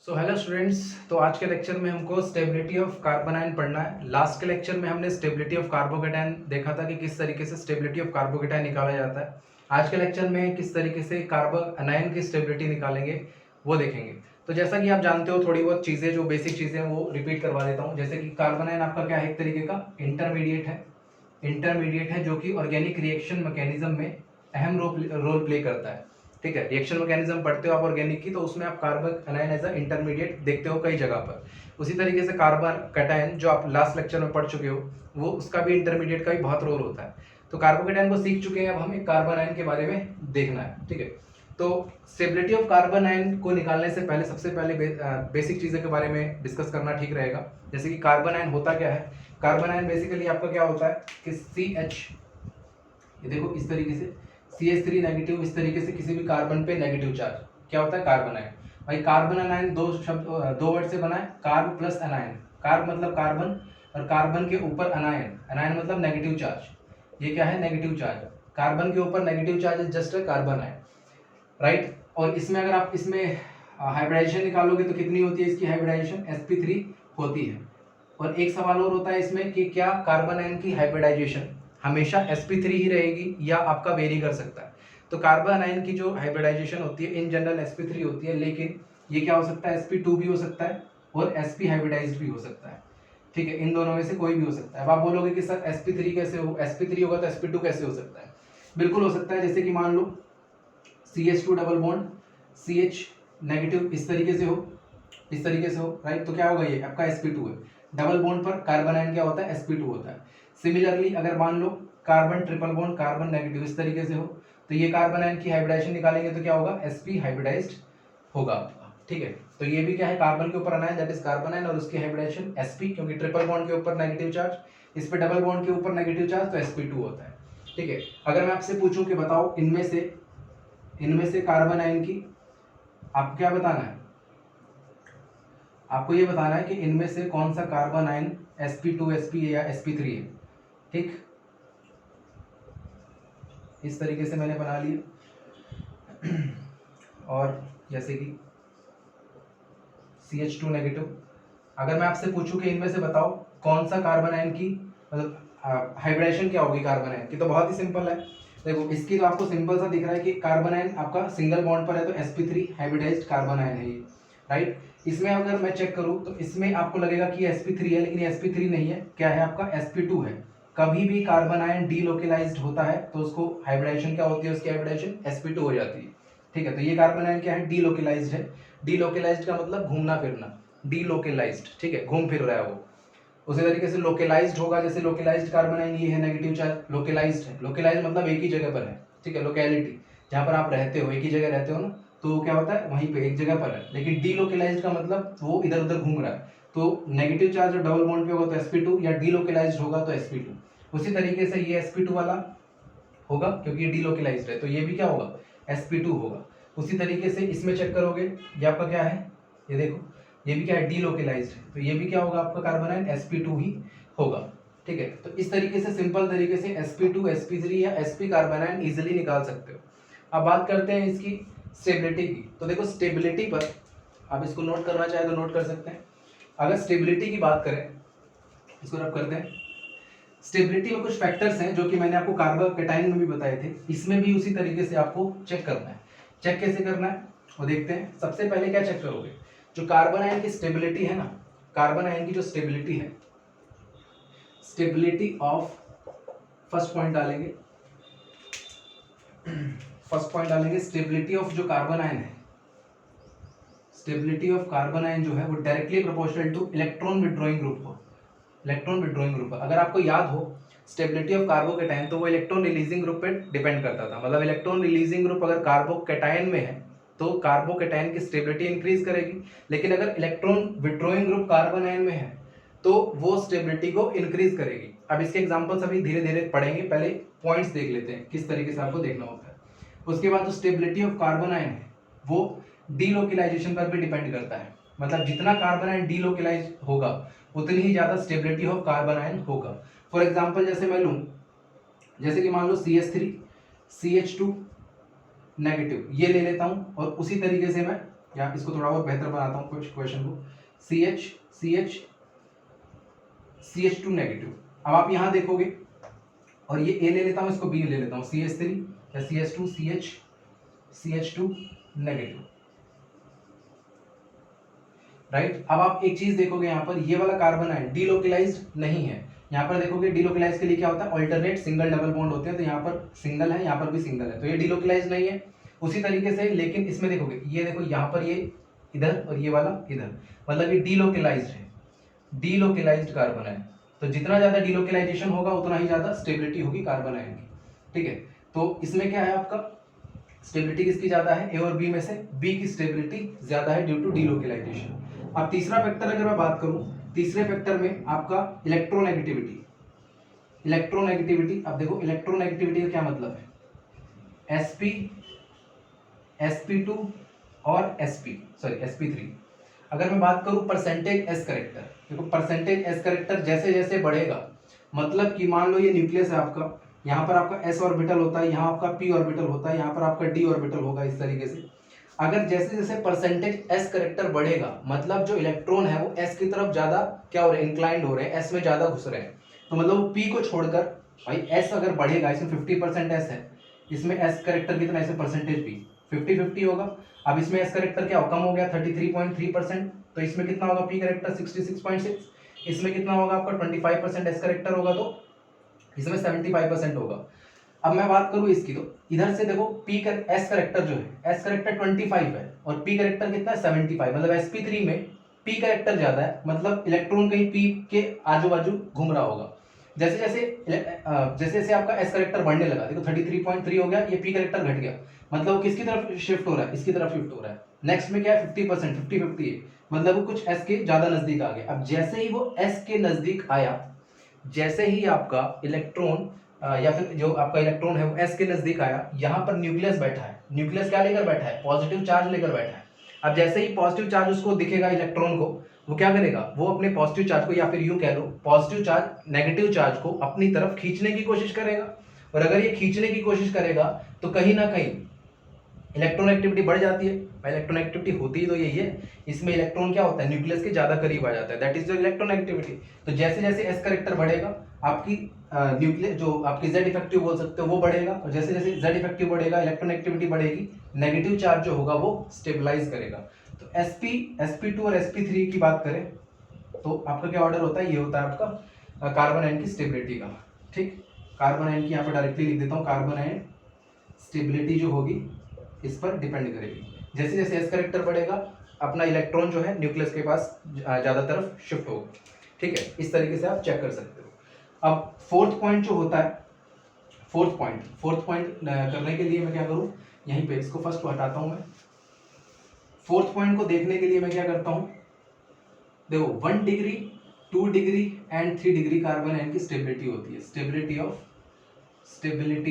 So hello students. तो आज के लेक्चर में हमको स्टेबिलिटी ऑफ कार्बन आयन पढ़ना है। लास्ट के लेक्चर में हमने स्टेबिलिटी ऑफ कार्बोकेटायन देखा था कि किस तरीके से स्टेबिलिटी ऑफ कार्बोकेटायन निकाला जाता है। आज के लेक्चर में किस तरीके से कार्बन अनायन की स्टेबिलिटी निकालेंगे वो देखेंगे। तो जैसा कि आप जानते हो, थोड़ी बहुत चीज़ें जो बेसिक चीज़ें हैं वो रिपीट करवा देता हूँ। जैसे कि कार्बन आयन आपका क्या है, एक तरीके का इंटरमीडिएट है जो कि ऑर्गेनिक रिएक्शन मैकेनिज्म में अहम रोल प्ले करता है। ठीक है, रिएक्शन मैकेनिज्म पढ़ते हो आप ऑर्गेनिक की, तो उसमें आप carbon anion as a intermediate देखते हो कई जगह पर। उसी तरीके से कार्बन कैटायन जो आप लास्ट लेक्चर में पढ़ चुके हो, वो उसका भी इंटरमीडिएट का भी बहुत रोल होता है। तो कार्बोकेटायन को सीख चुके हैं, अब हमें कार्बन आयन के बारे में देखना है। ठीक है, तो स्टेबिलिटी ऑफ कार्बन आयन को निकालने से पहले सबसे पहले बेसिक चीज़ों के बारे में डिस्कस करना ठीक रहेगा। जैसे कि कार्बन आयन होता क्या है। कार्बन आयन बेसिकली आपका क्या होता है कि CH, ये देखो इस तरीके से CH3 नेगेटिव, इस तरीके से किसी भी कार्बन पे नेगेटिव चार्ज क्या होता है, कार्बन आयन। भाई कार्बन अनायन दो वर्ड से बना है, कार्ब प्लस अनायन। कार्ब मतलब कार्बन, और कार्बन के ऊपर अनायन, अनायन मतलब नेगेटिव चार्ज। ये क्या है, नेगेटिव चार्ज। कार्बन के ऊपर negative charge is just a carbon ion, right. और इसमें अगर आप इसमें हाइब्रिडाइजेशन निकालोगे तो कितनी होती है इसकी हाइब्रिडाइजेशन, sp3 होती है। और एक सवाल और होता है इसमें कि क्या कार्बन आयन की हाइब्रिडाइजेशन हमेशा sp3 ही रहेगी या आपका वेरी कर सकता है। तो कार्बन आयन की जो हाइब्रिडाइजेशन होती है इन जनरल sp3 होती है, लेकिन ये क्या हो सकता है, sp2 भी हो सकता है और sp हाइब्रिडाइज्ड भी हो सकता है। ठीक है, इन दोनों में से कोई भी हो सकता है। अब आप बोलोगे कि सर sp3 कैसे हो, sp3 होगा तो sp2 कैसे हो सकता है। बिल्कुल हो सकता है। जैसे कि मान लो CH2 double bond CH negative इस तरीके से हो, इस तरीके से हो, राइट। तो क्या होगा, ये आपका sp2 है। डबल बॉन्ड पर कार्बन आयन क्या होता है, sp2 होता है। सिमिलरली अगर मान low carbon triple bond carbon negative इस तरीके से हो, तो ये कार्बन आयन की हाइब्रिडाइजेशन निकालेंगे तो क्या होगा, sp हाइब्रिडाइज्ड होगा आपका। ठीक है, तो ये भी क्या है, कार्बन के ऊपर अनायन दैट इज कार्बन आयन और उसकी हाइब्रिडाइजेशन sp, क्योंकि ट्रिपल बॉन्ड के ऊपर नेगेटिव चार्ज, इस पे डबल बॉन्ड के ऊपर नेगेटिव चार्ज, तो sp2 होता है। ठीक है, अगर मैं आपसे पूछूं कि बताओ इनमें से कार्बन आयन की, आपको क्या बताना है, आपको ये बताना है कि इनमें से कौन सा कार्बन आयन sp2 sp या sp3 है। ठीक, इस तरीके से मैंने बना लिया। और जैसे कि CH2 नेगेटिव, अगर मैं आपसे पूछूं कि इनमें से बताओ कौन सा कार्बन आयन की मतलब हाइब्रिडेशन क्या होगी कार्बन आयन की, तो बहुत ही सिंपल है। देखो इसकी तो आपको सिंपल सा दिख रहा है कि कार्बन आयन आपका सिंगल बॉन्ड पर है तो sp3 हाइब्रिडाइज्ड कार्बन आयन है ये, राइट। इसमें अगर मैं चेक करूं तो इसमें आपको लगेगा कि sp3 है, लेकिन ये sp3 नहीं है, क्या है आपका sp2 है। कभी भी कार्बन आयन डीलोकलाइज्ड होता है तो उसको हाइब्रिडेशन क्या होती है, उसकी हाइब्रिडेशन sp2 हो जाती है। ठीक है, तो ये कार्बन आयन क्या है, डीलोकलाइज्ड है। डीलोकलाइज्ड का मतलब घूमना फिरना, डीलोकलाइज्ड, ठीक है, घूम फिर रहा है वो। उसी तरीके से लोकलाइज्ड होगा, जैसे लोकलाइज्ड कार्बन आयन ये है नेगेटिव चार्ज, लोकलाइज्ड है। लोकलाइज्ड मतलब एक ही जगह पर है, ठीक है, लोकेलिटी जहाँ पर आप रहते हो, एक ही जगह रहते हो ना, तो क्या होता है वहीं पे एक जगह पर है। लेकिन डीलोकलाइज्ड का मतलब वो इधर उधर घूम रहा है। तो नेगेटिव चार्ज जब डबल बॉन्ड पे होगा तो sp2, या डीलोकलाइज्ड होगा तो sp2। उसी तरीके से ये sp2 वाला होगा क्योंकि ये डीलोकलाइज्ड है, तो ये भी क्या होगा, sp2 होगा। उसी तरीके से इसमें चेक करोगे, ये आपका क्या है, ये देखो ये भी क्या है, डीलोकलाइज्ड है, तो ये भी क्या होगा आपका कार्बन आयन sp2 ही होगा। ठीक है, तो इस तरीके से सिंपल तरीके से sp2 sp3 या sp कार्बन आयन इजीली निकाल सकते हो। अब बात करते हैं इसकी स्टेबिलिटी की। तो देखो स्टेबिलिटी पर आप इसको नोट करना चाहे तो नोट कर सकते हैं। अगर स्टेबिलिटी की बात करें, इसको रब करते हैं। स्टेबिलिटी में कुछ फैक्टर्स हैं जो कि मैंने आपको कार्बोकेटाइन में भी बताए थे, इसमें भी उसी तरीके से आपको चेक करना है। चेक कैसे करना है वो देखते हैं। सबसे पहले क्या चेक करोगे, जो कार्बन आयन की स्टेबिलिटी है ना, कार्बन आयन की जो स्टेबिलिटी है, स्टेबिलिटी ऑफ, फर्स्ट पॉइंट डालेंगे, स्टेबिलिटी ऑफ जो कार्बन आयन है, स्टेबिलिटी ऑफ कार्बन आयन जो है वो directly proportional two electron withdrawing group हो। इलेक्ट्रॉन विड्रॉइंग ग्रुप, अगर आपको याद हो स्टेबिलिटी ऑफ कार्बोकेटाइन, तो वो इलेक्ट्रॉन रिलीजिंग ग्रुप पे डिपेंड करता था। मतलब इलेक्ट्रॉन रिलीजिंग ग्रुप अगर कार्बोकेटाइन में है तो कार्बोकेटाइन की स्टेबिलिटी इंक्रीज करेगी, लेकिन अगर electron withdrawing group carbon ion में है तो वो स्टेबिलिटी को इंक्रीज करेगी। अब इसके एग्जांपल्स अभी धीरे धीरे पढ़ेंगे, पहले पॉइंट्स देख लेते हैं किस तरीके से आपको देखना होता है। उसके बाद जो स्टेबिलिटी ऑफ कार्बन आयन है वो डीलोकलाइजेशन पर भी डिपेंड करता है। मतलब जितना कार्बन आयन डीलोकलाइज होगा उतनी ही ज्यादा स्टेबिलिटी ऑफ कार्बन आयन होगा। फॉर एग्जांपल जैसे मैं लूं, जैसे कि मान लो CH3 CH2 नेगेटिव ये ले लेता हूं, और उसी तरीके से मैं या इसको थोड़ा और बेहतर बनाता हूँ क्वेश्चन को, CH2 नेगेटिव। अब आप यहाँ देखोगे और ये A ले लेता हूँ, इसको B ले लेता हूँ, CH3 या CH2 CH2 नेगेटिव, राइट। अब आप एक चीज देखोगे यहाँ पर, ये वाला कार्बन आयन डीलोकलाइज्ड नहीं है। यहाँ पर देखोगे डीलोकलाइज के लिए क्या होता है, ऑल्टरनेट सिंगल डबल बॉन्ड होते हैं, तो यहाँ पर सिंगल है, यहाँ पर भी सिंगल है, तो ये डीलोकलाइज नहीं है। उसी तरीके से लेकिन इसमें देखोगे, ये देखो यहाँ पर ये इधर और ये वाला इधर, मतलब ये डीलोकलाइज्ड है, डीलोकलाइज्ड कार्बन आयन। तो जितना ज्यादा डीलोकलाइजेशन होगा उतना ही ज्यादा स्टेबिलिटी होगी कार्बन आयन की, ठीक है। तो इसमें क्या है आपका, स्टेबिलिटी किसकी ज्यादा है, ए और बी में से बी की स्टेबिलिटी ज्यादा है ड्यू टू डीलोकलाइजेशन। अब तीसरा फैक्टर अगर मैं बात करूं, तीसरे फैक्टर में आपका इलेक्ट्रोनेगेटिविटी। इलेक्ट्रोनेगेटिविटी, अब देखो इलेक्ट्रोनेगेटिविटी का क्या मतलब है, sp sp2 और sp3। अगर मैं बात करूं परसेंटेज एस करेक्टर, देखो परसेंटेज एस करेक्टर जैसे जैसे बढ़ेगा, मतलब कि मान लो ये न्यूक्लियस है आपका, यहाँ पर आपका s ऑर्बिटल होता है, यहाँ आपका p ऑर्बिटल होता है, यहाँ पर आपका d ऑर्बिटल होगा, इस तरीके से। अगर जैसे जैसे परसेंटेज s करेक्टर बढ़ेगा, मतलब जो इलेक्ट्रॉन है वो s की तरफ ज्यादा क्या हो रहे हैं, इंक्लाइंड हो रहे हैं, s में ज्यादा घुस रहे हैं, तो मतलब p को छोड़कर, भाई s अगर बढ़ेगा, इसमें 50% s है, इसमें s करेक्टर कितना है, इसमें परसेंटेज p 50-50 होगा। अब इसमें s करेक्टर क्या कम हो गया 33.3%, तो इसमें कितना होगा p करेक्टर 66.6, इसमें कितना होगा आपका 25% s करेक्टर होगा, तो इसमें 75% होगा। अब मैं बात करूं इसकी, तो इधर से देखो s करेक्टर जो है, s करेक्टर 25 है और p करेक्टर कितना है 75, मतलब sp3 में p करेक्टर ज्यादा है, मतलब इलेक्ट्रॉन कहीं p के आजू बाजू घूम रहा होगा। जैसे जैसे आपका s करेक्टर बढ़ने लगा, देखो 33.3 हो गया, ये p करेक्टर घट गया, मतलब वो किसकी तरफ शिफ्ट हो रहा है, इसकी तरफ शिफ्ट हो रहा है। नेक्स्ट में क्या है 50%, 50-50 है, मतलब वो कुछ s के ज्यादा नजदीक आ गया। अब जैसे ही वो s के नजदीक आया, जैसे ही आपका इलेक्ट्रॉन या फिर जो आपका इलेक्ट्रॉन है वो s के नजदीक आया, यहाँ पर न्यूक्लियस बैठा है, न्यूक्लियस क्या लेकर बैठा है, पॉजिटिव चार्ज लेकर बैठा है। अब जैसे ही पॉजिटिव चार्ज उसको दिखेगा इलेक्ट्रॉन को, वो क्या करेगा, वो अपने पॉजिटिव चार्ज को, या फिर यूं कह लो पॉजिटिव चार्ज नेगेटिव चार्ज को अपनी तरफ खींचने की कोशिश करेगा, और अगर ये खींचने की कोशिश करेगा तो कहीं ना कहीं इलेक्ट्रॉन एक्टिविटी बढ़ जाती है। इलेक्ट्रॉन एक्टिविटी होती ही तो यही है, इसमें इलेक्ट्रॉन क्या होता है, न्यूक्लियस के ज्यादा करीब आ जाता है, that is the electron activity. तो जैसे जैसे एस करेक्टर बढ़ेगा, आपकी न्यूक्लियस जो आपकी जेड इफेक्टिव बोल सकते हो वो बढ़ेगा, और जैसे जैसे जेड इफेक्टिव बढ़ेगा इलेक्ट्रॉन एक्टिविटी बढ़ेगी, नेगेटिव चार्ज जो होगा वो स्टेबलाइज करेगा। तो sp2 और sp3 की बात करें तो आपका क्या ऑर्डर होता है, ये होता है आपका कार्बन आयन की स्टेबिलिटी का, ठीक। कार्बन आयन की यहाँ पे डायरेक्टली लिख देता हूँ, कार्बन आयन स्टेबिलिटी जो होगी इस पर डिपेंड करेगी। जैसे जैसे एस करेक्टर बढ़ेगा, अपना इलेक्ट्रॉन जो है न्यूक्लियस के पास ज्यादा तरफ शिफ्ट होगा, ठीक है। इस तरीके से आप चेक कर सकते हो। अब फोर्थ पॉइंट जो होता है, फोर्थ पॉइंट करने के लिए मैं क्या करूं, यहीं पे इसको फर्स्ट हटाता हूं मैं। फोर्थ पॉइंट को देखने के लिए मैं क्या करता हूं, देखो 1 degree 2 degree and 3 degree carbon ion की स्टेबिलिटी होती है, स्टेबिलिटी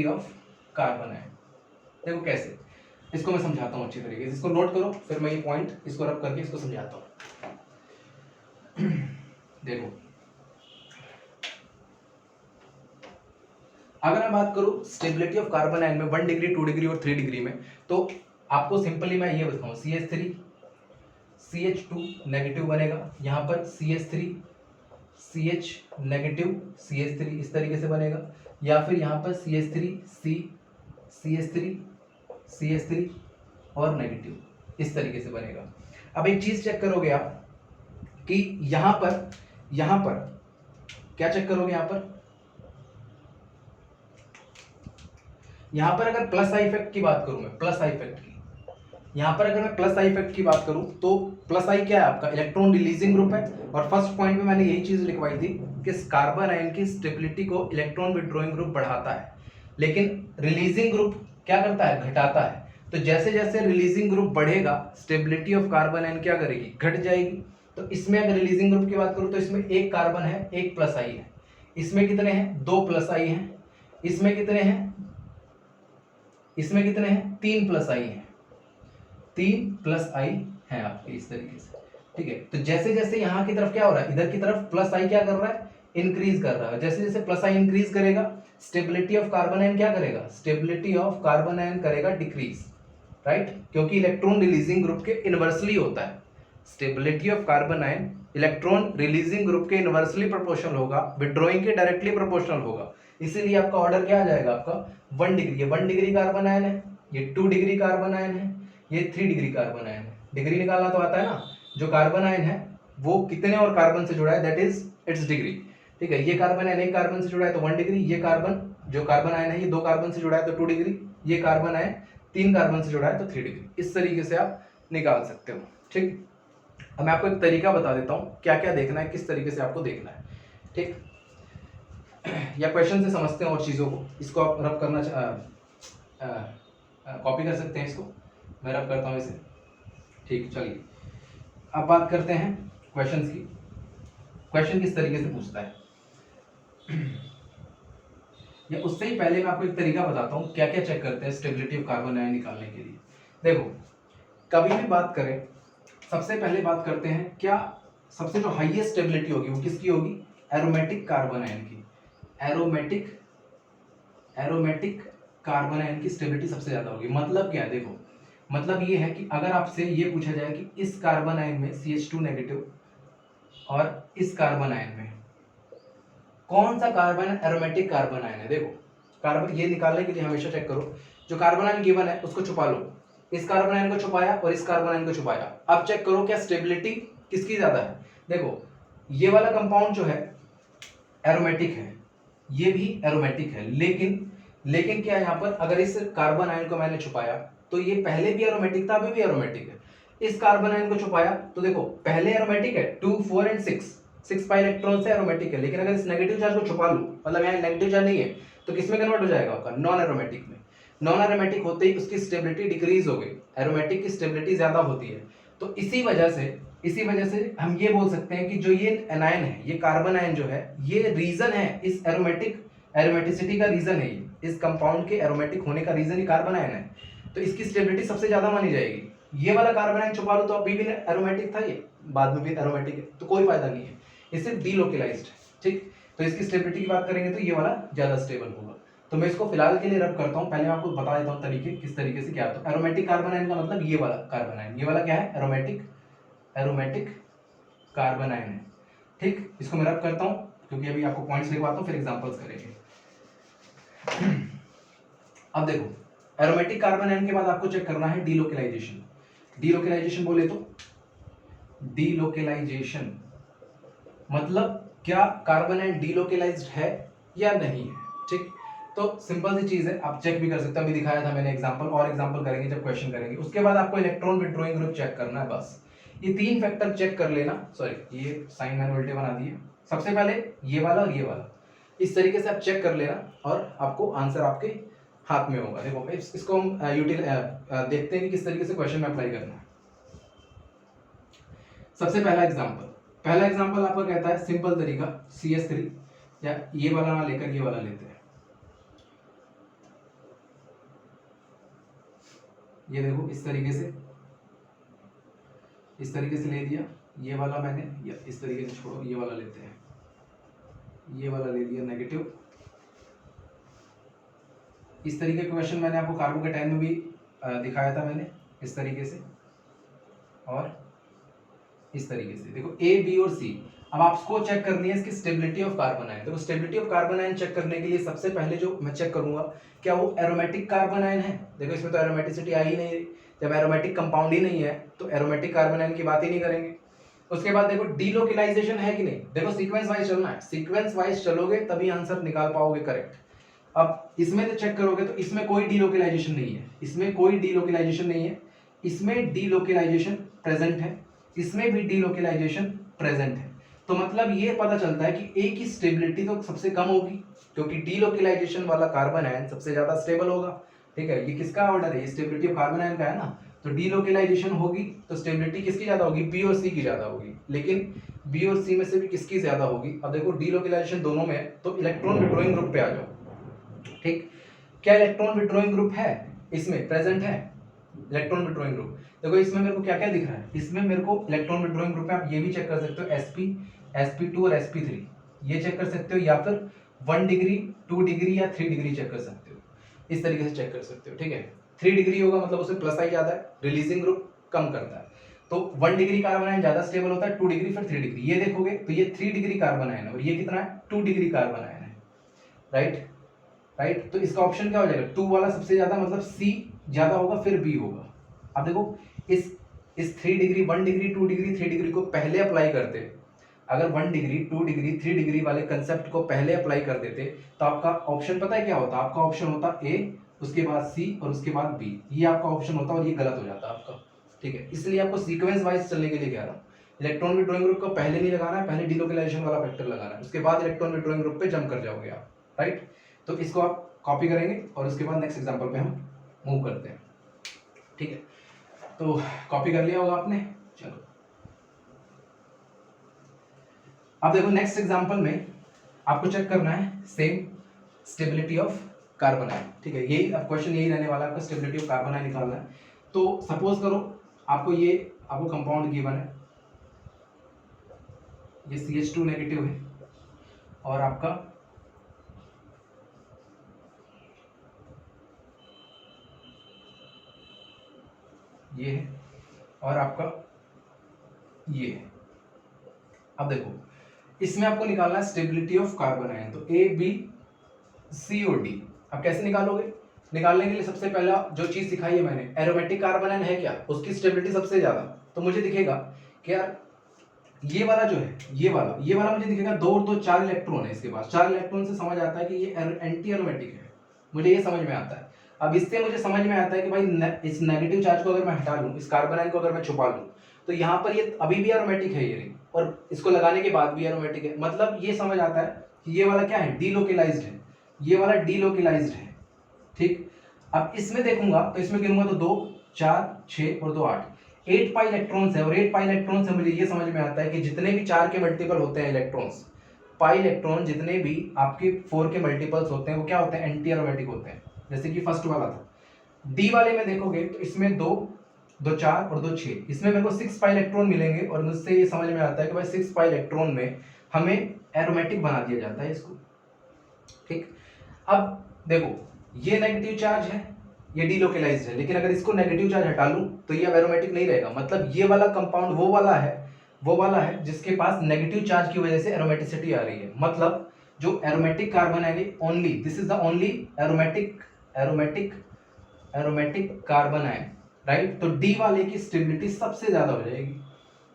ऑफ कार्बन आयन। देखो कैसे, इसको मैं समझाता हूं अच्छी तरीके से, इसको नोट करो, फिर मैं ये पॉइंट इसको रब करके इसको समझाता हूं। देखो अगर मैं बात करूं स्टेबिलिटी ऑफ कार्बन आयन में 1 डिग्री 2 डिग्री और 3 डिग्री में, तो आपको सिंपली मैं ये बताऊं, CH3 CH2 नेगेटिव बनेगा, यहाँ पर CH3 CH नेगेटिव CH3 इस तरीके से बनेगा, या फिर यहाँ पर CH3 और नेगेटिव इस तरीके से बनेगा। अब एक चीज चेक करोगे आप कि यहाँ पर क्या चेक करोगे, यहाँ पर अगर प्लस आई इफेक्ट की बात करूं मैं, प्लस आई इफेक्ट की, यहाँ पर अगर मैं प्लस आई इफेक्ट की बात करूं तो प्लस आई क्या है आपका, इलेक्ट्रॉन रिलीजिंग ग्रुप है। और फर्स्ट पॉइंट में मैंने यही चीज लिखवाई थी कि कार्बन आयन की स्टेबिलिटी को इलेक्ट्रॉन विड्रॉइंग ग्रुप बढ़ाता है, लेकिन रिलीजिंग ग्रुप क्या करता है, घटाता है। तो जैसे जैसे रिलीजिंग ग्रुप बढ़ेगा, स्टेबिलिटी ऑफ कार्बन आयन क्या करेगी, घट जाएगी। तो इसमें अगर रिलीजिंग ग्रुप की बात करूं तो इसमें एक कार्बन है, एक प्लस आई है, इसमें कितने हैं, 2 प्लस आई हैं, इसमें कितने हैं, 3 प्लस आई हैं, 3 प्लस आई है आपके इस तरीके से, ठीक है। तो जैसे जैसे यहाँ की तरफ क्या हो रहा है, इधर की तरफ प्लस आई क्या कर रहा है, इंक्रीज कर रहा है। जैसे जैसे प्लस आई इंक्रीज करेगा, स्टेबिलिटी ऑफ कार्बन आयन क्या करेगा, स्टेबिलिटी ऑफ कार्बन आयन करेगा डिक्रीज, राइट, क्योंकि इलेक्ट्रॉन रिलीजिंग ग्रुप के इनवर्सली होता है। Stability of carbon ion electron releasing group के इनवर्सली प्रोपोर्शनल होगा, विड्रॉइंग के डायरेक्टली प्रोपोर्शनल होगा। इसीलिए आपका ऑर्डर क्या आ जाएगा, आपका 1 डिग्री, ये 1 डिग्री कार्बन आयन है, ये 2 डिग्री कार्बन आयन है, ये 3 डिग्री कार्बन आयन है। डिग्री निकालना तो आता है ना, जो कार्बन आयन है वो कितने और कार्बन से जुड़ा है, दैट इज इट्स डिग्री। ठीक है, ये कार्बन आयन एक कार्बन से जुड़ा है तो 1 डिग्री, ये कार्बन जो कार्बन आयन है ये 2 कार्बन से जुड़ा है तो 2 डिग्री, ये कार्बन आयन 3 कार्बन से जुड़ा है तो 3 डिग्री। इस तरीके से आप निकाल सकते हो। ठीक, अब मैं आपको एक तरीका बता देता हूँ क्या क्या देखना है, किस तरीके से आपको देखना है। ठीक, या क्वेश्चन से समझते हैं और चीज़ों को, इसको आप रब करना कॉपी कर सकते हैं, इसको मैं रब करता हूँ इसे। ठीक, चलिए अब बात करते हैं क्वेश्चंस की। क्वेश्चन किस तरीके से पूछता है या उससे ही पहले मैं आपको एक तरीका बताता हूँ क्या क्या चेक करते हैं स्टेबिलिटी ऑफ कार्बन आयन निकालने के लिए। देखो, कभी भी बात करें, सबसे पहले बात करते हैं क्या सबसे जो हाईएस्ट स्टेबिलिटी होगी वो किसकी होगी, एरोमेटिक कार्बन आयन की। एरोमेटिक कार्बन आयन की स्टेबिलिटी सबसे ज्यादा होगी। मतलब क्या है, देखो मतलब ये है कि अगर आपसे ये पूछा जाए कि इस कार्बन आयन में CH2 नेगेटिव और इस कार्बन आयन में कौन सा कार्बन एरोमेटिक कार्बन आयन है, देखो कार्बन ये निकालने के लिए हमेशा चेक करो, जो कार्बन आयन गिवन है उसको छुपा लो, इस कार्बन आयन को छुपाया और इस कार्बन आयन को छुपाया। अब चेक करो क्या स्टेबिलिटी किसकी ज्यादा है। देखो ये वाला कंपाउंड जो है एरोमेटिक है, ये भी एरोमेटिक है, लेकिन क्या है यहाँ पर, अगर इस कार्बन आयन को मैंने छुपाया तो ये पहले भी एरोमेटिक था, अभी भी एरोमेटिक है। इस कार्बन आयन को छुपाया तो देखो पहले एरोमेटिक है 2 4 एंड 6 पाई इलेक्ट्रॉन से एरोमेटिक है, लेकिन अगर इस नेगेटिव चार्ज को छुपा लूं, मतलब यहाँ नेगेटिव चार्ज नहीं है तो किसमें कन्वर्ट हो जाएगा, आपका नॉन एरोमेटिक में। नॉन एरोमेटिक होते ही उसकी स्टेबिलिटी डिक्रीज हो गई, एरोमेटिक की स्टेबिलिटी ज्यादा होती है। तो इसी वजह से हम ये बोल सकते हैं कि जो ये एनायन है, ये कार्बन आयन जो है, ये रीजन है इस एरोमेटिसिटी का रीजन है, ये इस कंपाउंड के एरोमेटिक होने का रीजन ही कार्बन आयन है, तो इसकी स्टेबिलिटी सबसे ज्यादा मानी जाएगी। ये वाला कार्बन आयन छुपा लो तो अभी भी एरोमेटिक था, ये बाद में भी एरोमेटिक है, तो कोई फायदा नहीं है, ये सिर्फ डीलोकलाइज्ड है। ठीक, तो इसकी स्टेबिलिटी की बात करेंगे तो ये वाला ज्यादा स्टेबल होगा। तो मैं इसको फिलहाल के लिए रब करता हूँ, पहले मैं आपको बता देता हूँ तरीके किस तरीके से क्या होता है। एरोमेटिक कार्बन आयन का मतलब ये वाला कार्बन आयन, ये वाला क्या है, एरोमेटिक कार्बन आयन है। ठीक, इसको मैं रब करता हूँ क्योंकि अभी आपको पॉइंट्स लिखवाता हूँ, फिर एग्जांपल्स करेंगे। अब देखो एरोमेटिक कार्बन आयन के बाद आपको चेक करना है डीलोकलाइजेशन। डीलोकलाइजेशन बोले तो डीलोकलाइजेशन मतलब क्या कार्बन आयन डीलोकलाइज्ड है या नहीं है। ठीक, तो सिंपल सी चीज है, आप चेक भी कर सकते हो, अभी दिखाया था मैंने एग्जांपल, और एग्जांपल करेंगे जब क्वेश्चन करेंगे। उसके बाद आपको इलेक्ट्रॉन विड्रॉइंग ग्रुप चेक करना है, बस ये 3 फैक्टर चेक कर लेना। सॉरी, ये साइन मैंने उल्टे बना दिए, सबसे पहले ये वाला और ये वाला, इस तरीके से आप चेक कर लेना और आपको आंसर आपके हाथ में होगा। देखो इसको हम देखते हैं कि किस तरीके से क्वेश्चन में अप्लाई करना है। सबसे पहला एग्जांपल आपका कहता है सिंपल तरीका CH3, या ये वाला ना लेकर ये वाला लेते हैं। ये देखो इस तरीके से ले दिया, ये वाला मैंने, या इस तरीके से छोड़ो, ये वाला लेते हैं, ये वाला ले लिया नेगेटिव। इस तरीके का क्वेश्चन मैंने आपको कार्बोकेटाइन में भी दिखाया था मैंने, इस तरीके से और इस तरीके से। देखो A, B और C, अब आपको चेक करनी है इसकी स्टेबिलिटी ऑफ कार्बन आयन। देखो stability of carbon ion check करने के लिए सबसे पहले जो मैं चेक करूंगा क्या वो एरोमेटिक कार्बन आयन है। देखो इसमें तो एरोमेटिसिटी आई ही नहीं, जब एरोमेटिक कंपाउंड ही नहीं है तो एरोमेटिक कार्बन आयन की बात ही नहीं करेंगे। उसके बाद देखो डीलोकलाइजेशन है कि नहीं, देखो सीक्वेंस वाइज चलना है, सीक्वेंस वाइज चलोगे तभी आंसर निकाल पाओगे करेक्ट। अब इसमें तो चेक करोगे तो इसमें कोई डीलोकलाइजेशन नहीं है, इसमें डीलोकलाइजेशन प्रेजेंट है, इसमें भी डीलोकलाइजेशन प्रेजेंट है। तो मतलब ये पता चलता है कि A की स्टेबिलिटी तो सबसे कम होगी क्योंकि डीलोकलाइजेशन वाला कार्बन आयन सबसे ज्यादा स्टेबल होगा। ठीक है, ये किसका ऑर्डर है, ये स्टेबिलिटी ऑफ कार्बन आयन का है ना, तो डीलोकलाइजेशन होगी तो स्टेबिलिटी किसकी ज्यादा होगी, B और C की ज्यादा होगी। लेकिन B और C में से भी किसकी ज्यादा होगी, अब देखो डीलोकलाइजेशन दोनों में है तो इलेक्ट्रॉन विड्रॉइंग ग्रुप पे आ जाओ। ठीक, क्या इलेक्ट्रॉन विड्रॉइंग ग्रुप है, इसमें प्रेजेंट है इलेक्ट्रॉन विड्रॉइंग ग्रुप। देखो इसमें मेरे को क्या क्या दिख रहा है, इसमें मेरे को इलेक्ट्रॉन विड्रॉइंग ग्रुप में आप ये भी चेक कर सकते हो sp sp2 और sp3, ये चेक कर सकते हो, या फिर 1 डिग्री 2 डिग्री या 3 डिग्री चेक कर सकते हो, इस तरीके से चेक कर सकते हो। ठीक है, 3 डिग्री होगा मतलब उसमें प्लस आई ज्यादा है, रिलीजिंग ग्रुप कम करता है। तो 1 डिग्री कार्बन आयन ज्यादा स्टेबल होता है, 2 डिग्री फिर 3 डिग्री। ये देखोगे तो ये 3 डिग्री कार्बन आयन है और ये कितना है, 2 डिग्री कार्बन आयन है, राइट राइट। तो इसका ऑप्शन क्या हो जाएगा, 2 वाला सबसे ज्यादा, मतलब सी ज्यादा होगा फिर बी होगा। अब देखो इस 3 डिग्री 1 डिग्री 2 डिग्री 3 डिग्री को पहले अप्लाई करते, अगर 1 डिग्री 2 डिग्री 3 डिग्री वाले कंसेप्ट को पहले अप्लाई कर देते तो आपका ऑप्शन पता है क्या होता, आपका ऑप्शन होता ए, उसके बाद सी और उसके बाद बी, ये आपका ऑप्शन होता और ये गलत हो जाता आपका, ठीक है। इसलिए आपको सीक्वेंस वाइज चलने के लिए कह रहा हूँ। इलेक्ट्रॉन विड्रॉइंग ग्रुप को पहले नहीं लगाना है, पहले डीलोकेलाइजेशन वाला फैक्टर लगाना है, उसके बाद इलेक्ट्रॉन विड्रॉइंग ग्रुप पे जंप कर जाओगे आप, राइट। तो इसको आप कॉपी करेंगे और उसके बाद नेक्स्ट एग्जांपल पे हम मूव करते हैं, ठीक है। तो कॉपी कर लिया होगा आपने, चलो अब देखो नेक्स्ट एग्जांपल में आपको चेक करना है same stability of carbon ion, ठीक है। यही अब क्वेश्चन यही रहने वाला है, आपका स्टेबिलिटी ऑफ कार्बन आयन निकालना है। तो सपोज करो आपको कंपाउंड गिवन है, ये CH2 नेगेटिव है और आपका ये है और आपका ये है। अब देखो इसमें आपको निकालना है स्टेबिलिटी ऑफ कार्बन आयन, तो A B C और D। अब कैसे निकालोगे, निकालने के लिए सबसे पहला जो चीज सिखाई है मैंने, एरोमेटिक कार्बन आयन है क्या, उसकी स्टेबिलिटी सबसे ज्यादा, तो मुझे दिखेगा कि यार ये वाला जो है, ये वाला मुझे दिखेगा 2 और 2 4 इलेक्ट्रॉन है इसके पास, 4 इलेक्ट्रॉन से समझ आता है कि ये एंटी एरोमेटिक है, मुझे ये समझ में आता है। अब इससे मुझे समझ में आता है कि भाई इस नेगेटिव चार्ज को अगर मैं हटा लूं, इस कार्बन आयन को अगर मैं छुपा लूं, तो यहाँ पर ये अभी भी एरोमेटिक है ये रिंग, और इसको लगाने के बाद भी एरोमेटिक है, मतलब ये समझ आता है कि ये वाला क्या है, डीलोकेलाइज्ड है, ये वाला डीलोकेलाइज्ड है, ठीक। अब इसमें देखूंगा तो इसमें गिनूंगा तो 2 4 6 और 2 8, 8 पाई इलेक्ट्रॉन्स है, और 8 पाई इलेक्ट्रॉन से मुझे ये समझ में आता है कि जितने भी 4 के मल्टीपल होते हैं इलेक्ट्रॉन्स, पाई इलेक्ट्रॉन जितने भी आपके 4 के मल्टीपल्स होते हैं वो क्या होते हैं, एंटी एरोमेटिक होते हैं, जैसे कि फर्स्ट वाला था। डी वाले में देखोगे तो इसमें 2 2 4 और 2 6, इसमें मेरे को 6 पाई इलेक्ट्रॉन मिलेंगे, और मुझसे ये समझ में आता है कि भाई 6 पाई इलेक्ट्रॉन में हमें एरोमेटिक बना दिया जाता है इसको, ठीक। अब देखो ये नेगेटिव चार्ज है, ये डीलोकेलाइज्ड है, लेकिन अगर इसको नेगेटिव चार्ज हटा लूं तो ये अब एरोमेटिक नहीं रहेगा, मतलब ये वाला कंपाउंड वो वाला है जिसके पास नेगेटिव चार्ज की वजह से एरोमेटिसिटी आ रही है, मतलब जो एरोमेटिक कार्बन है only this is the only aromatic carbon ion, right. तो डी वाले की स्टेबिलिटी सबसे ज्यादा हो जाएगी,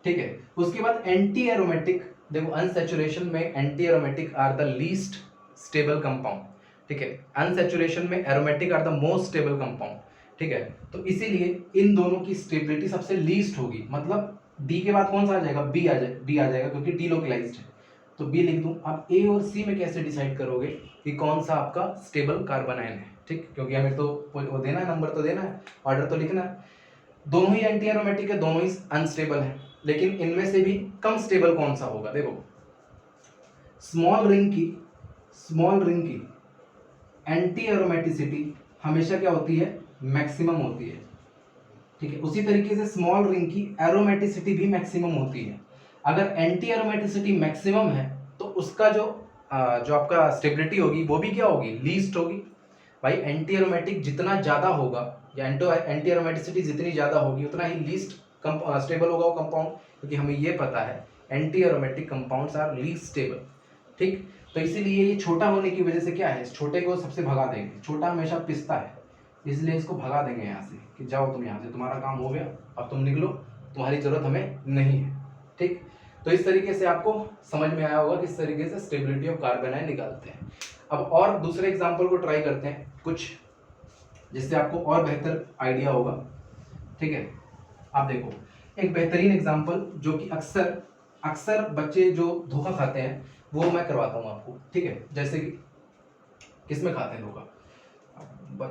ठीक है। उसके बाद एंटी एरोमेटिक, देखो अनसैचुरेशन में anti aromatic are the least stable compound, ठीक है। अनसैचुरेशन में aromatic are the most stable compound, ठीक है। तो इसीलिए इन दोनों की स्टेबिलिटी सबसे लीस्ट होगी, मतलब डी के बाद कौन सा आ जाएगा, बी आ जाएगा क्योंकि डीलोकेलाइज्ड है, तो बी लिख दूं। अब ए और सी में कैसे डिसाइड करोगे कि कौन सा आपका स्टेबल कार्बन आयन है, ठीक, क्योंकि हमें तो वो देना है, नंबर तो देना है, ऑर्डर तो लिखना है। दोनों ही एंटी एरोमेटिक है, दोनों ही अनस्टेबल है, लेकिन इनमें से भी कम स्टेबल कौन सा होगा, देखो स्मॉल रिंग की एंटी एरोमेटिसिटी हमेशा क्या होती है, मैक्सिमम होती है, ठीक है। उसी तरीके से स्मॉल रिंग की एरोमेटिसिटी भी मैक्सिमम होती है। अगर एंटी एरोमेटिसिटी मैक्सिमम है तो उसका जो आपका स्टेबिलिटी होगी वो भी क्या होगी, लीस्ट होगी। भाई एंटी एरोमेटिक जितना ज्यादा होगा या एंटी एरोमेटिसिटी जितनी ज्यादा होगी उतना ही लीस्ट स्टेबल होगा वो कंपाउंड, क्योंकि हमें ये पता है anti aromatic compounds are least stable, ठीक। तो इसीलिए ये छोटा होने की वजह से क्या है, इस छोटे को सबसे भगा देंगे, छोटा हमेशा पिसता है, इसलिए इसको भगा देंगे यहाँ से कि जाओ तुम यहाँ से, तुम्हारा काम हो गया, अब तुम निकलो, तुम्हारी जरूरत हमें नहीं है, ठीक। तो इस तरीके से आपको समझ में आया होगा किस तरीके से स्टेबिलिटी ऑफ कार्बन आयन निकालते हैं। अब और दूसरे एग्जांपल को ट्राई करते हैं कुछ, जिससे आपको और बेहतर आइडिया होगा, ठीक है। आप देखो एक बेहतरीन एग्जांपल जो कि अक्सर बच्चे जो धोखा खाते हैं वो मैं करवाता हूँ आपको, ठीक है। जैसे कि किसमें खाते हैं धोखा,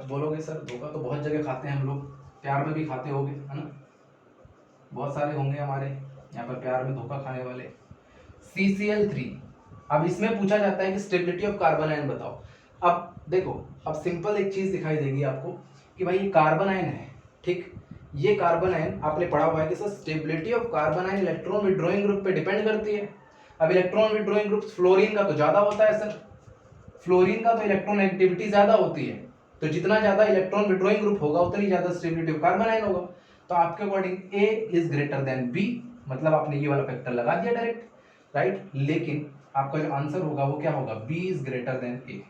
बोलोगे सर धोखा तो बहुत जगह खाते हैं हम लोग, प्यार में भी खाते होंगे, है ना, बहुत सारे होंगे हमारे यहाँ पर प्यार में धोखा खाने वाले। CCl3, अब इसमें पूछा जाता है कि स्टेबिलिटी ऑफ कार्बन आयन बताओ। अब देखो अब सिंपल एक चीज दिखाई देगी आपको कि भाई ये कार्बन आयन है, ठीक, ये कार्बन आयन आपने पढ़ा हुआ है कि sir stability of carbon ion electron withdrawing group पे डिपेंड करती है। अब इलेक्ट्रॉन विड्रॉइंग ग्रुप फ्लोरीन का तो ज्यादा होता है सर, फ्लोरीन का तो इलेक्ट्रॉन एक्टिविटी ज्यादा होती है, तो तो जितना ज्यादा इलेक्ट्रॉन विड्रॉइंग ग्रुप होगा उतनी ज्यादा स्टेबिलिटी ऑफ कार्बन आयन होगा। तो आपके according A is greater than B, मतलब आपने ये वाला फैक्टर लगा दिया डायरेक्ट, राइट। लेकिन आपका जो आंसर होगा वो क्या होगा, बी इज ग्रेटर देन ए।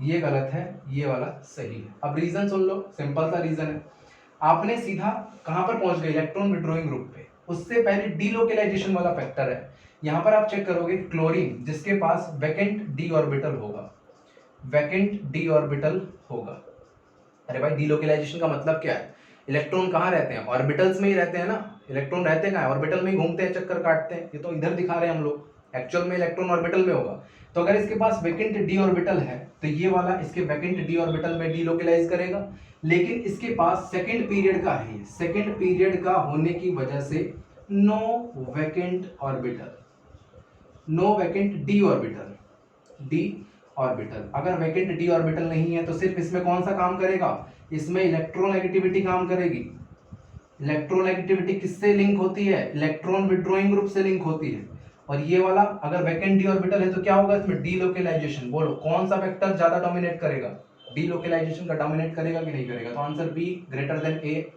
ये गलत है, ये वाला सही है। अब रीजन सुन लो, सिंपल सा रीजन है। आपने सीधा कहां पर पहुंच गए, इलेक्ट्रॉन विड्रॉइंग ग्रुप पे। उससे पहले डीलोकेलाइजेशन वाला फैक्टर है। यहां पर आप चेक करोगे क्लोरीन जिसके पास वैकेंट डी ऑर्बिटल होगा, वैकेंट डी ऑर्बिटल होगा। अरे भाई डीलोकेलाइजेशन का मतलब क्या है, इलेक्ट्रॉन कहाँ रहते हैं, ऑर्बिटल्स में ही रहते हैं ना। इलेक्ट्रॉन रहते हैं कहाँ, ऑर्बिटल में ही घूमते हैं, चक्कर काटते हैं। ये तो इधर दिखा रहे हैं हम लोग, एक्चुअल में इलेक्ट्रॉन ऑर्बिटल में होगा। तो अगर इसके पास वैकेंट डी ऑर्बिटल है तो ये वाला इसके वैकेंट डी ऑर्बिटल में डीलोकेलाइज करेगा। लेकिन इसके पास सेकंड पीरियड का है, सेकंड पीरियड का होने की वजह से no vacant orbital, no vacant D orbital, D orbital. अगर वैकेंट डी ऑर्बिटल नहीं है तो सिर्फ इसमें कौन सा काम करेगा, इसमें इलेक्ट्रोनेगेटिविटी काम करेगी। इलेक्ट्रोनेगेटिविटी किससे लिंक होती है, इलेक्ट्रॉन विड्रॉइंग ग्रुप से लिंक होती है। और ये वाला अगर वैकेंट डी ऑर्बिटल है तो क्या होगा इसमें, डीलोकेलाइजेशन। बोलो कौन सा वेक्टर ज्यादा डोमिनेट करेगा, डीलोकेलाइजेशन का डोमिनेट करेगा कि नहीं करेगा। तो answer be greater than A,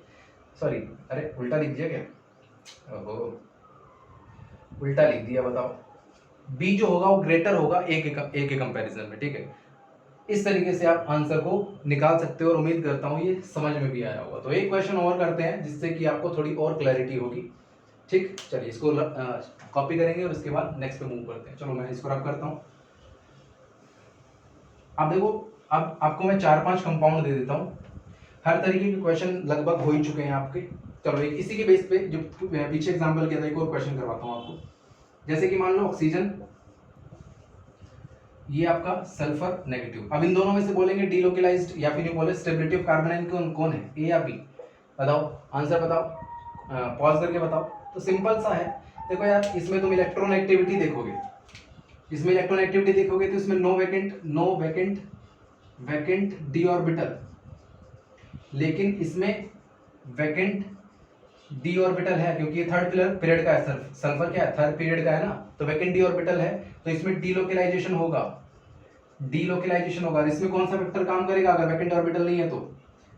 sorry अरे उल्टा लिख दिया क्या, ओहो उल्टा लिख दिया, बताओ। बी जो होगा वो ग्रेटर होगा ए के कंपैरिजन में, ठीक है। इस तरीके से आप आंसर को निकाल सकते हो और उम्मीद करता हूँ ये समझ में भी आया होगा। तो एक क्वेश्चन और करते हैं जिससे कि आपको थोड़ी और क्लैरिटी होगी, ठीक। चलिए इसको कॉपी करेंगे और उसके बाद नेक्स्ट पे मूव करते हैं। चलो मैं इसको रब करता हूँ। अब देखो, अब आपको मैं 4-5 कंपाउंड दे देता हूँ। हर तरीके के क्वेश्चन लगभग हो ही चुके हैं आपके। चलो एक इसी के बेस पे जो पीछे एग्जाम्पल किया था एक और क्वेश्चन करवाता हूँ आपको। जैसे कि मान लो ऑक्सीजन, ये आपका सल्फर नेगेटिव। अब इन दोनों में से बोलेंगे डीलोकेलाइज्ड या फिर बोले स्टेबिलिटी ऑफ कार्बन आयन कौन है, ए या बी, बताओ आंसर बताओ, पॉज करके बताओ। तो सिंपल सा है, देखो यार इसमें तुम इलेक्ट्रॉन एक्टिविटी देखोगे, इसमें इलेक्ट्रॉन एक्टिविटी देखोगे तो इसमें नो वैकेंट डी ऑर्बिटल, लेकिन इसमें वैकेंट डी ऑर्बिटल है क्योंकि ये थर्ड पीरियड का है। सल्फर क्या है, थर्ड पीरियड का है ना, तो वैकेंट डी ऑर्बिटल है तो इसमें डीलोकेलाइजेशन होगा, डीलोकेलाइजेशन होगा। इसमें कौन सा वेक्टर काम करेगा, अगर वैकेंट ऑर्बिटल नहीं है तो,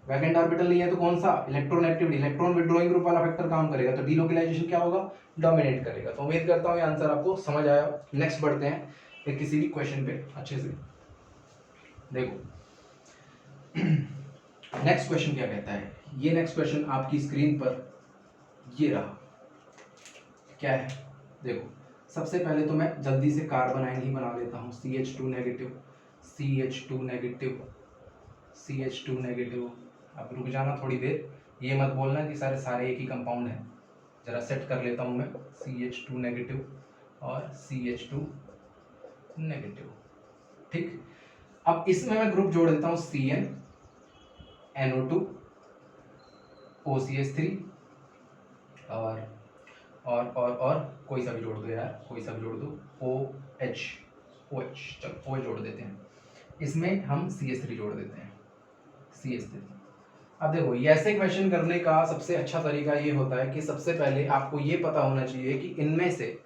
वैकेंट ऑर्बिटल नहीं है तो कौन सा, electron activity, electron withdrawing group वाला फैक्टर काम करेगा। तो डीलोकेलाइजेशन क्या होगा, डोमिनेट करेगा। तो उम्मीद करता हूँ ये आंसर आपको समझ आया। नेक्स्ट बढ़ते हैं एक किसी भी क्वेश्चन पे अच्छे से। देखो नेक्स्ट क्वेश्चन क्या कहता है, ये नेक्स्ट क्वेश्चन आपकी स्क्रीन पर ये रहा, क्या है देखो। सबसे पहले तो मैं जल्दी से कार्बन आयन ही बना लेता हूँ, CH2 negative, CH2 negative, CH2 negative. अब रुक जाना थोड़ी देर, ये मत बोलना कि सारे एक ही कंपाउंड है, जरा सेट कर लेता हूँ मैं। CH2 नेगेटिव और CH2 नेगेटिव, ठीक। अब इसमें मैं ग्रुप जोड़ देता हूँ CN, NO2, OCH3 और कोई सा भी जोड़ दो यार, कोई सा भी जोड़ दो, OH, चलो OH जोड़ देते हैं। इसमें हम CH3 जोड़ देते हैं, CH3। अब देखो ये ऐसे क्वेश्चन करने का सबसे अच्छा तरीका ये होता है कि सबसे पहले आपको ये पता होना चाहिए कि इनमें से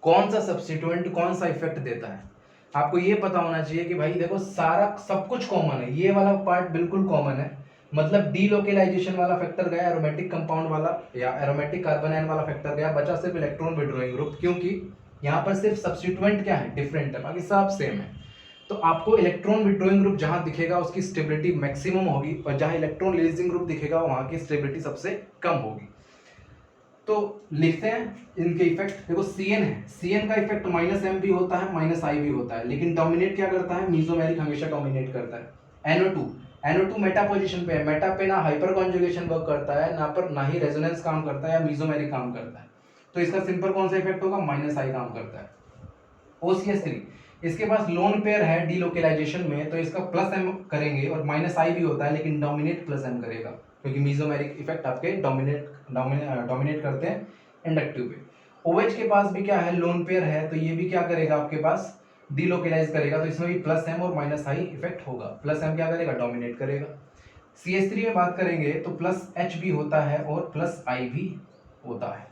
कौन सा सब्स्टिट्यूएंट कौन सा इफेक्ट देता है। आपको ये पता होना चाहिए कि भाई देखो सारा सब कुछ कॉमन है, ये वाला पार्ट बिल्कुल कॉमन है, मतलब डीलोकेलाइजेशन वाला फैक्टर गया, एरोमेटिक कंपाउंड वाला या एरोमेटिक कार्बन आयन वाला फैक्टर गया, बचा सिर्फ इलेक्ट्रॉन विड्रॉइंग ग्रुप, क्योंकि यहाँ पर सिर्फ सब्स्टिट्यूएंट क्या है, डिफरेंट है, बाकी सब सेम है। तो आपको इलेक्ट्रॉन विड्रॉइंग ग्रुप जहां दिखेगा उसकी स्टेबिलिटी मैक्सिमम होगी, और जहां इलेक्ट्रॉन रिलीजिंग ग्रुप दिखेगा वहां की स्टेबिलिटी सबसे कम होगी। तो लिखते हैं इनके इफेक्ट। देखो CN है, CN का इफेक्ट -M भी होता है -I भी होता है, लेकिन डोमिनेट क्या करता है, मीसोमेरिक हमेशा डोमिनेट करता है। NO2 मेटा पोजीशन पे है, मेटा पे ना हाइपर कॉन्जुगेशन वर्क करता है, ना ही रेजोनेंस काम करता है या मीसोमेरिक काम करता है, तो इसका सिंपल कौन सा इफेक्ट होगा, -I काम करता है। OCH3 इसके पास लोन पेयर है डीलोकेलाइजेशन में, तो इसका +M करेंगे और -I भी होता है लेकिन डोमिनेट +M करेगा, क्योंकि मीसोमेरिक इफेक्ट आपके डोमिनेट करते हैं इंडक्टिव पे। OH के पास भी क्या है, लोन पेयर है, तो ये भी क्या करेगा आपके पास, डीलोकेलाइज करेगा, तो इसमें भी +M और -I इफेक्ट होगा। +M क्या करेगा, डोमिनेट करेगा। CH3 में बात करेंगे तो +H भी होता है और +I भी होता है,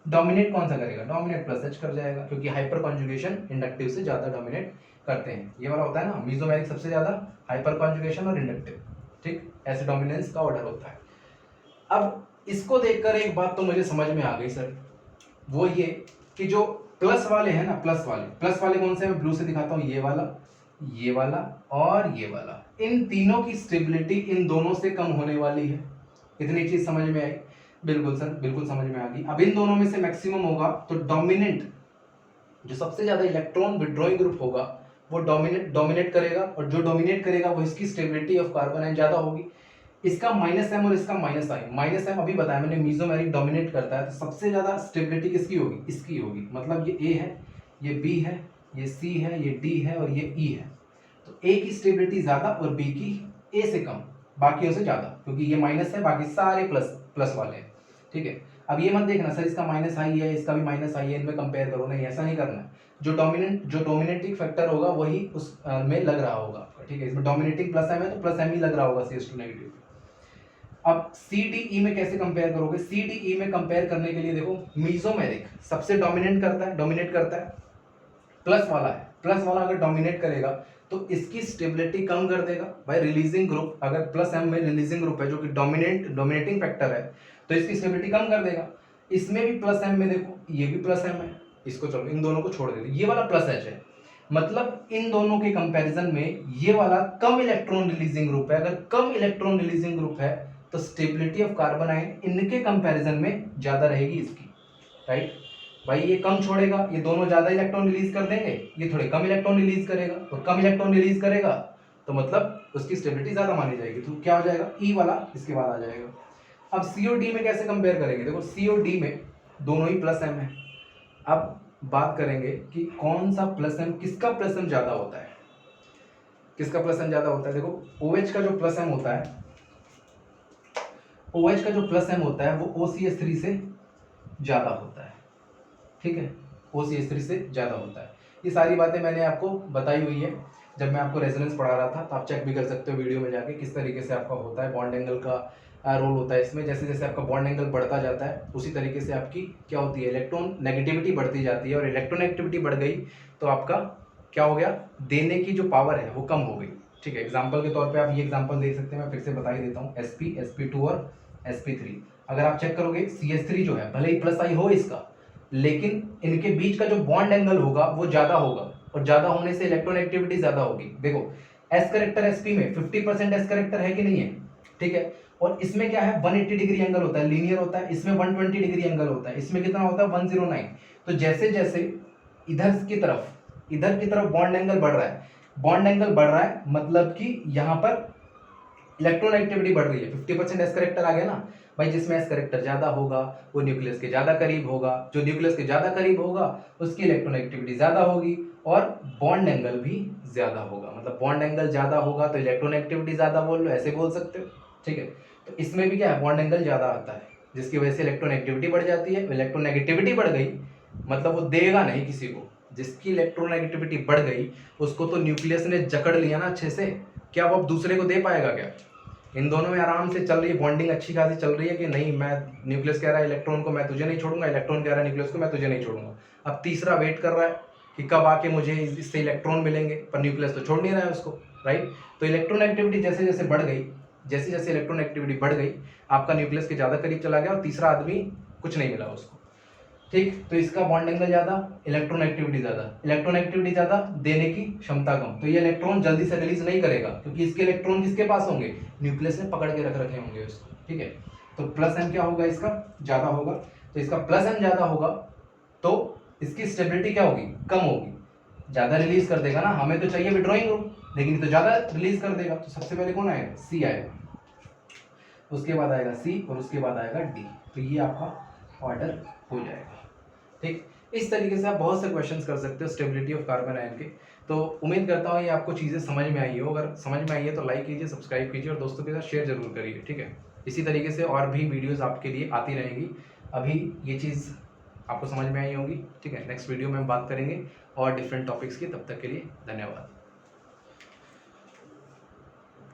डोमिनेट कौन सा करेगा, डोमिनेट प्लस एच कर जाएगा, क्योंकि हाइपर कॉन्जुगेशन इंडक्टिव से ज्यादा डोमिनेट करते हैं। ये वाला होता है ना, मीसोमेरिक सबसे ज्यादा, हाइपर कॉन्जुगेशन और इंडक्टिव, ठीक, ऐसे डोमिनेंस का ऑर्डर होता है। अब इसको देखकर एक बात तो मुझे समझ में आ गई सर, वो ये कि जो प्लस वाले हैं ना, प्लस वाले कौन से, मैं ब्लू से दिखाता हूँ, ये वाला और ये वाला, इन तीनों की स्टेबिलिटी इन दोनों से कम होने वाली है। इतनी चीज समझ में आई? बिल्कुल सर, बिल्कुल समझ में आ गई। अब इन दोनों में से मैक्सिमम होगा तो डोमिनेंट, जो सबसे ज्यादा इलेक्ट्रॉन विड्रॉइंग ग्रुप होगा वो डोमिनेट करेगा, और जो डोमिनेट करेगा वो इसकी स्टेबिलिटी ऑफ कार्बन आयन ज्यादा होगी। इसका -m और इसका -i, -m अभी बताया मैंने, मीसोमेरिक डोमिनेट करता है, तो सबसे ज्यादा स्टेबिलिटी किसकी होगी, इसकी होगी। मतलब ये A है, ये B है, ये C है, ये D है और ये E है। तो A की स्टेबिलिटी ज्यादा और B की A से कम, बाकियों से ज्यादा, क्योंकि ये माइनस है, बाकी सारे प्लस वाले हैं, ठीक है। अब ये मत देखना सर इसका -i है, इसका भी -i है, इनमें कंपेयर करो, नहीं, ऐसा नहीं करना। जो डोमिनेटिंग फैक्टर होगा वही उस में लग रहा होगा आपका, ठीक है। इसमें डोमिनेटिंग प्लस m है तो प्लस m ही लग रहा होगा CS2 नेगेटिव। अब CDE में कैसे कंपेयर करोगे, CDE में कंपेयर करने के लिए देखो, मीसोमेरिक सबसे डोमिनेट करता है, प्लस वाला अगर डोमिनेट करेगा तो इसकी स्टेबिलिटी कम कर देगा भाई, रिलीजिंग ग्रुप, अगर प्लस m में रिलीजिंग ग्रुप है जो कि डोमिनेटिंग फैक्टर है, तो इसकी स्टेबिलिटी कम कर देगा। इसमें भी प्लस m में देखो, ये भी प्लस m है, इसको चलो इन दोनों को छोड़ देते, ये वाला प्लस h है, मतलब इन दोनों के कंपैरिजन में ये वाला कम इलेक्ट्रॉन रिलीजिंग ग्रुप है। अगर कम इलेक्ट्रॉन रिलीजिंग ग्रुप है तो स्टेबिलिटी ऑफ कार्बन आयन इनके कंपैरिजन में ज्यादा रहेगी इसकी, राइट भाई। ये कम छोड़ेगा, ये दोनों ज्यादा इलेक्ट्रॉन रिलीज कर देंगे, ये थोड़े कम इलेक्ट्रॉन रिलीज करेगा, और कम इलेक्ट्रॉन रिलीज करेगा तो मतलब उसकी स्टेबिलिटी ज्यादा मानी जाएगी, तो क्या हो जाएगा, ई वाला इसके बाद आ जाएगा। अब COD में कैसे कंपेयर करेंगे, देखो COD में दोनों ही प्लस m है। अब बात करेंगे कि कौन सा प्लस m, किसका प्लस m ज्यादा होता है, किसका प्लस m ज्यादा होता है। देखो OH का जो प्लस m होता है, OH का जो प्लस m होता है वो OCH3 से ज्यादा होता है, ठीक है, OCH3 से ज्यादा होता है। ये सारी बातें मैंने आपको बताई हुई है जब मैं आपको रेजोनेंस पढ़ा रहा था, तो आप चेक भी कर सकते हो वीडियो में जाके किस तरीके से आपका होता है, बॉन्ड एंगल का रोल होता है इसमें। जैसे जैसे आपका बॉन्ड एंगल बढ़ता जाता है उसी तरीके से आपकी क्या होती है, इलेक्ट्रॉन नेगेटिविटी बढ़ती जाती है, और इलेक्ट्रोनेगेटिविटी बढ़ गई तो आपका क्या हो गया, देने की जो पावर है वो कम हो गई, ठीक है। एग्जाम्पल के तौर पर आप ये एग्जाम्पल देख सकते हैं, मैं फिर से बता ही देता हूँ, sp, sp2 और sp3। अगर आप चेक करोगे CH3 जो है, भले ही प्लस आई हो इसका, लेकिन इनके बीच का जो बॉन्ड एंगल होगा वो ज्यादा होगा, और ज्यादा होने से इलेक्ट्रोनेगेटिविटी ज्यादा होगी। देखो s करेक्टर sp में 50% s करेक्टर है कि नहीं है, ठीक है, और इसमें क्या है 180 डिग्री एंगल होता है, लीनियर होता है, इसमें 120 डिग्री एंगल होता है, इसमें कितना होता है 109। तो जैसे जैसे इधर की तरफ बॉन्ड एंगल बढ़ रहा है, मतलब कि यहाँ पर इलेक्ट्रोनेगेटिविटी बढ़ रही है, 50% एस करेक्टर आ गया ना भाई, जिसमें एस करेक्टर ज्यादा होगा वो न्यूक्लियस के ज्यादा करीब होगा, जो न्यूक्लियस के ज्यादा करीब होगा उसकी इलेक्ट्रोनेगेटिविटी ज्यादा होगी, और बॉन्ड एंगल भी ज्यादा होगा। मतलब बॉन्ड एंगल ज्यादा होगा तो इलेक्ट्रोनेगेटिविटी ज्यादा बोल लो, ऐसे बोल सकते हो, ठीक है। तो इसमें भी क्या है, बॉन्ड एंगल ज्यादा आता है, जिसकी वजह से इलेक्ट्रोनेगेटिविटी बढ़ जाती है। इलेक्ट्रोनेगेटिविटी बढ़ गई मतलब वो देगा नहीं किसी को, जिसकी इलेक्ट्रोनेगेटिविटी बढ़ गई उसको तो न्यूक्लियस ने जकड़ लिया ना अच्छे से, क्या वो अब दूसरे को दे पाएगा क्या। इन दोनों में आराम से चल रही है बॉन्डिंग, अच्छी खासी चल रही है कि नहीं, मैं न्यूक्लियस कह रहा है इलेक्ट्रॉन को मैं तुझे नहीं छोड़ूंगा, इलेक्ट्रॉन कह रहा है न्यूक्लियस को मैं तुझे नहीं छोड़ूंगा। अब तीसरा वेट कर रहा है कि कब आके मुझे इससे इलेक्ट्रॉन मिलेंगे, पर न्यूक्लियस तो छोड़ नहीं रहा है उसको, राइट। तो इलेक्ट्रोनेगेटिविटी जैसे जैसे बढ़ गई, इलेक्ट्रोनेगेटिविटी बढ़ गई, आपका न्यूक्लियस के ज्यादा करीब चला गया और तीसरा आदमी कुछ नहीं मिला उसको, ठीक। तो इसका बॉन्ड एंगल ज्यादा, इलेक्ट्रोनेगेटिविटी ज्यादा, देने की क्षमता कम, तो ये इलेक्ट्रॉन जल्दी से रिलीज नहीं करेगा, क्योंकि इसके इलेक्ट्रॉन किसके पास होंगे, न्यूक्लियस ने पकड़ के रखे होंगे उसको, ठीक है। तो प्लस m क्या होगा, इसका ज्यादा होगा, तो इसका प्लस m ज्यादा होगा तो इसकी स्टेबिलिटी क्या होगी, कम होगी, ज्यादा रिलीज कर देगा ना, हमें तो चाहिए विड्रॉइंग ग्रुप, लेकिन तो ज्यादा रिलीज कर देगा। तो सबसे पहले कौन आएगा, C आएगा, उसके बाद आएगा C और उसके बाद आएगा D, तो ये आपका ऑर्डर हो जाएगा, ठीक। इस तरीके से आप बहुत से क्वेश्चंस कर सकते हो स्टेबिलिटी ऑफ कार्बन आयन के। तो उम्मीद करता हूँ ये आपको चीज़ें समझ में आई हो, अगर समझ में आई है तो लाइक कीजिए, सब्सक्राइब कीजिए और दोस्तों के साथ शेयर जरूर करिए, ठीक है। इसी तरीके से और भी वीडियोस आपके लिए आती रहेंगी। अभी ये चीज़ आपको समझ में आई होगी, ठीक है। नेक्स्ट वीडियो में हम बात करेंगे और डिफरेंट टॉपिक्स की, तब तक के लिए धन्यवाद।